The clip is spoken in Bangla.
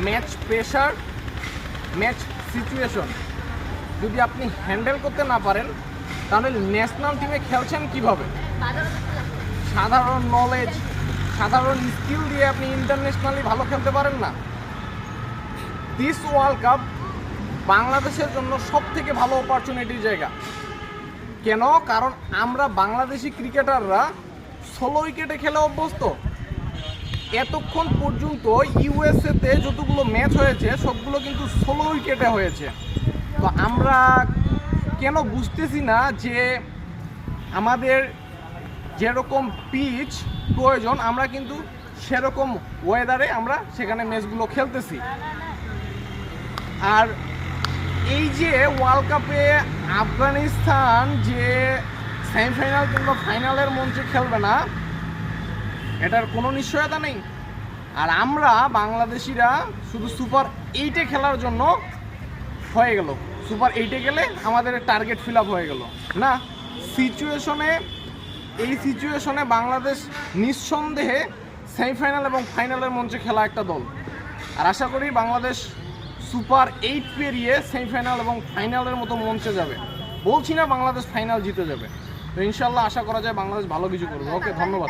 ম্যাচ প্রেশার, ম্যাচ সিচুয়েশন যদি আপনি হ্যান্ডেল করতে না পারেন, তাহলে ন্যাশনাল টিমে খেলছেন কিভাবে? সাধারণ নলেজ, সাধারণ স্কিল দিয়ে আপনি ইন্টারন্যাশনালি ভালো খেলতে পারেন না। দিস ওয়ার্ল্ড কাপ বাংলাদেশের জন্য সব থেকে ভালো অপরচুনিটির জায়গা। কেন? কারণ আমরা বাংলাদেশি ক্রিকেটাররা 16 উইকেটে খেলে অভ্যস্ত। এতক্ষণ পর্যন্ত ইউএসএতে যতগুলো ম্যাচ হয়েছে সবগুলো কিন্তু 16 উইকেটে হয়েছে। তো আমরা কেন বুঝতেছি না যে আমাদের যেরকম পিচ প্রয়োজন, আমরা কিন্তু সেরকম ওয়েদারে আমরা সেখানে ম্যাচগুলো খেলতেছি। আর এই যে ওয়ার্ল্ড কাপে আফগানিস্তান যে সেমিফাইনাল কিংবা ফাইনালের মঞ্চে খেলবে না, এটার কোনো নিশ্চয়তা নেই। আর আমরা বাংলাদেশিরা শুধু সুপার 8-এ খেলার জন্য হয়ে গেল, সুপার 8-এ গেলে আমাদের টার্গেট ফিল আপ হয়ে গেল না। এই সিচুয়েশনে বাংলাদেশ নিঃসন্দেহে সেমিফাইনাল এবং ফাইনালের মঞ্চে খেলা একটা দল। আর আশা করি বাংলাদেশ সুপার 8 পেরিয়ে সেমিফাইনাল এবং ফাইনালের মতো মঞ্চে যাবে। বলছি না বাংলাদেশ ফাইনাল জিতে যাবে, তো ইনশাল্লাহ আশা করা যায় বাংলাদেশ ভালো কিছু করবে। ওকে, ধন্যবাদ।